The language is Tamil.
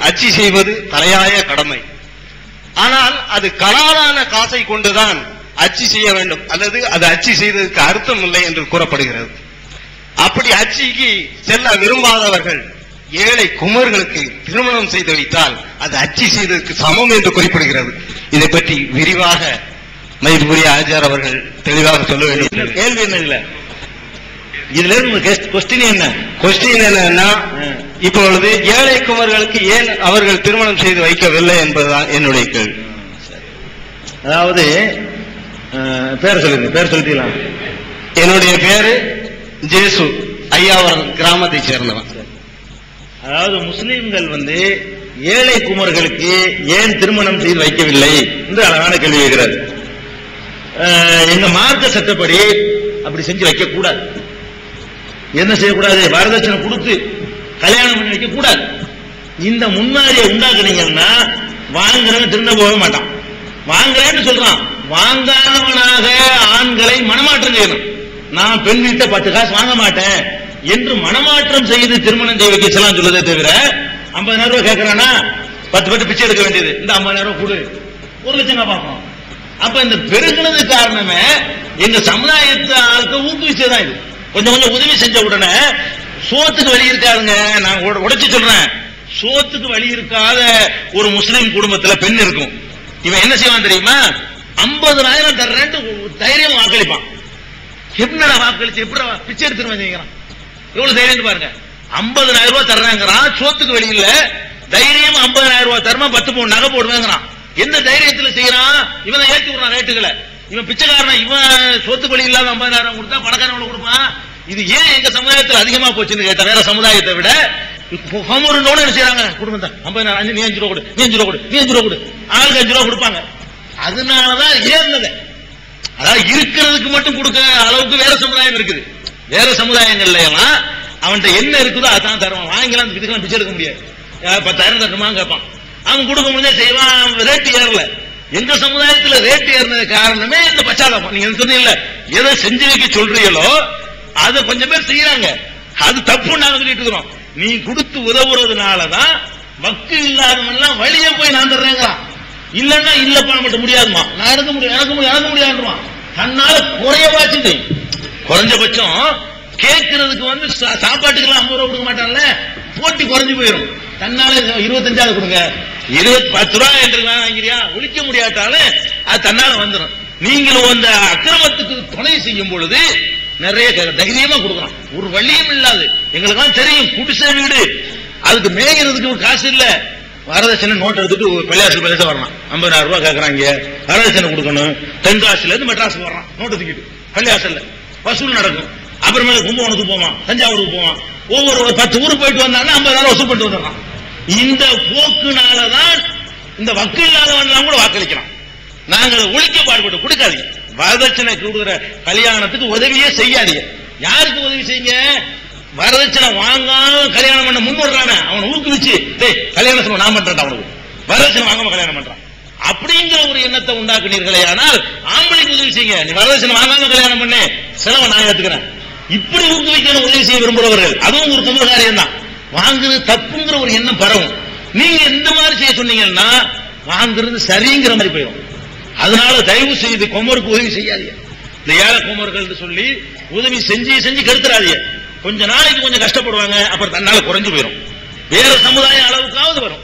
அச்சி செய்வது தலையாய கடமை. ஆனால் அது கலாலான காசை கொண்டுதான் அச்சி செய்ய வேண்டும், அல்லது அது அச்சி செய்ததற்கு அர்த்தம் இல்லை என்று கூறப்படுகிறது. அப்படி அச்சிக்கு செல்ல விரும்பாதவர்கள் ஏழை குமர்களுக்கு திருமணம் செய்து வைத்தால் அது அச்சி செய்ததற்கு சமம் என்று குறிப்பிடுகிறது. இதை பற்றி விரிவாக மதிப்புக்குரிய ஆச்சார் அவர்கள் தெளிவாக சொல்ல வேண்டும். கேள்வி என்ன இல்ல இதுல கொஸ்டின் என்னன்னா, இப்பொழுது ஏழை குமர்களுக்கு ஏன் அவர்கள் திருமணம் செய்து வைக்கவில்லை என்பதுதான் என்னுடைய கேள்வி. அதாவது பேர் சொல்லுங்க, பேர் சொல்லிட்டீங்களா? என்னுடைய பேரு ஜேசு, ஐயாவரம் கிராமத்தை சேர்ந்தவன். அதாவது முஸ்லிம்கள் ஏழை குமர்களுக்கு ஏன் திருமணம் செய்து வைக்கவில்லை என்று அழகான கேள்வி கேட்கிறார். எங்க மார்க்க சட்டப்படி அப்படி செஞ்சு வைக்க கூடாது. என்ன செய்யக்கூடாது? வரதட்சணை கொடுத்து கல்யாணம் பண்ணி வைக்க கூடாது. இந்த முன்மாதிரியை உண்டாக்குனீங்கன்னா வாங்குறவன் திரும்ப போக மாட்டான். வாங்குறேன்னு சொல்றான், வாங்காதவனாக ஆண்களை மனமாற்றம் செய்யணும். நான் பெண் வீட்டை 10 காசு வாங்க மாட்டேன் என்று மனமாற்றம் செய்து திருமணம் செய்ய வைக்க சொல்லலாம் சொல்லுதே தவிர 50,000 ரூபாய் கேட்கறானா 10 பேட்டு பிச்சை எடுக்க வேண்டியது, இந்த 50,000 ரூபாய் கொடு 1 லட்சம் பார்ப்போம். அப்ப இந்த பெருகினது காரணமே எங்க சமுதாயத்தை ஆளுக்கு ஊக்குவிச்சதான். இது கொஞ்சம் கொஞ்சம் உதவி செஞ்ச உடனே சோத்துக்கு வழி இருக்காதுங்க. நான் உடைச்சு சொல்றேன், சோத்துக்கு வழி இருக்காத ஒரு முஸ்லிம் குடும்பத்துல பெண் இருக்கும். இவன் என்ன செய்வான் தெரியுமா? 50,000 தர்றேன்ட்டு தைரியம் வாக்களிப்பான். எப்படிடா வாக்களிச்சு எப்படி பிச்சை எடுத்துருவான்? எவ்வளவு தைரியம் பாருங்க. 50,000 ரூபாய் தர்றாங்கிறான், சோத்துக்கு வழி இல்ல, தைரியம் 50,000 ரூபாய் தரமா 10 பவுன் நகை போடுவேங்கிறான். எந்த தைரியத்தில் செய்யறான்? இவன் ஏற்றி விடுறான் ரேட்டுகளை. இவன் பிச்சைக்காரன், இவன் சொத்துக்கு வழி இல்லாம 50,000 கொடுத்தா பணக்காரன் கொடுப்பான். இது ஏன் எங்க சமுதாயத்தில் அதிகமா போச்சுன்னு கேட்ட, வேற சமுதாயத்தை விட ஹோம்ஒர்க் என்ன செய்யறாங்க? குடும்பம் தான் 50,000, நீ 5 ரூபா கொடு, நீ 5 ரூபா கொடு, நீ 5 ரூபா கொடு, ஆளுக்கு 5 ரூபா கொடுப்பாங்க. அதனாலதான் ஏறினது. அதாவது இருக்கிறதுக்கு மட்டும் கொடுக்க அளவுக்கு வேற சமுதாயம் இருக்குது. வேற சமுதாயங்கள்ல எல்லாம் அவன்கிட்ட என்ன இருக்குதோ அதான் தருவான். வாங்கலாம், இதுக்கெல்லாம் பிச்சை எடுக்க முடியாது. 10,000 தட்டுமா கேட்பான். அவன் கொடுக்க முடிஞ்சா செய்வான். ரேட்டு ஏறல. எங்க சமுதாயத்தில் ரேட்டு ஏறினது காரணமே இந்த பச்சாதாபம். நீங்க சொன்னீங்கல்ல, எதை செஞ்சு வைக்க சொல்றீங்களோ அதை கொஞ்சம் பேர் செய்யறாங்க. அது தப்பு நாங்க சொல்லிட்டு இருக்கிறோம். நீ கொடுத்து உதவுறதுனாலதான் வக்கு இல்லாதவன் வழியே போய் நான் தர்றேங்கிறான். இல்லன்னா இல்லப்பா மட்டும் முடியாதுமா, நான் எடுக்க முடியும், எனக்கு முடியாதுவான். தன்னால குறையவாச்சு, குறைஞ்சபட்சம் கேட்கறதுக்கு சாப்பாட்டுக்கு 50 ரூபா கொடுக்க மாட்டான்ல, போட்டி குறைஞ்சு போயிடும். தன்னால 25 கொடுங்க, 10 ரூபா என்று வாங்கிறியா, ஒழிக்க முடியாட்டாலும் அது தன்னால வந்துடும். நீங்களும் அந்த அக்கிரமத்துக்கு துணை செய்யும் பொழுது நிறைய தைரியமா கொடுக்கலாம். ஒரு வழியும் இல்லாது எங்களுக்கு தெரியும். குடிசை வீடு, அதுக்கு மேய்கிறதுக்கு காசு இல்ல, வரதட்சணை நோட் எடுத்துட்டு பள்ளியாசல் வரலாம். 50,000 ரூபாய் கேட்கறாங்க, வரதட்சணை கொடுக்கணும். தென்காசில இருந்து மெட்ராஸ் வர்றான், நோட்டு தூக்கிட்டு பள்ளியாசல்ல வசூல் நடக்கும். அப்புறமேல கும்பகோணத்துக்கு போவான், தஞ்சாவூருக்கு போவான். ஒவ்வொரு 10 ஊருக்கு போயிட்டு வந்தாங்கன்னா 50,000 வசூல் பண்ணிட்டு வந்துடுறான். இந்த போக்குனாலதான் இந்த வக்கு இல்லாதவன் கூட வாக்களிக்கிறான். நாங்கள் ஒழிக்க பாடுபட்டு கொடுக்காதீங்க. வரதட்சணை கொடுக்குற கல்யாணத்துக்கு உதவியே செய்யாதீங்க. யாருக்கு உதவி செய்யுங்க? வரதட்சணை வாங்காம கல்யாணம் பண்ண முன்வர்றான அவனை ஊக்குவிச்சு, கல்யாணம் நான் பண்றேன், அவனுக்கு வரதட்சணை வாங்காம கல்யாணம் பண்றான் அப்படிங்கிற ஒரு எண்ணத்தை உண்டாக்குனீர்களே. ஆனால் ஆம்பளைக்கு உதவி செய்யுங்க, நீ வரதட்சணை வாங்காம கல்யாணம் பண்ணு, செலவை நான் ஏத்துக்கிறேன். இப்படி ஊக்குவிக்கணும் உதவி செய்ய விரும்புறவர்கள். அதுவும் ஒரு கும்ப காரியம் தான். வாங்குறது தப்புங்கிற ஒரு எண்ணம் பரவும். நீங்க இந்த மாதிரி செய்ய சொன்னீங்கன்னா வாங்குறது சரிங்கிற மாதிரி போயிடும். அதனால தயவு செய்து குமருக்கு உதவி செய்யாதீங்க. இந்த ஏழை குமர்கள் சொல்லி உதவி செஞ்சு கெடுத்துறாதீங்க. கொஞ்ச நாளைக்கு கொஞ்சம் கஷ்டப்படுவாங்க, அப்புறம் தன்னால குறைஞ்சு போயிடும். வேற சமுதாய அளவுக்காவது வரும்.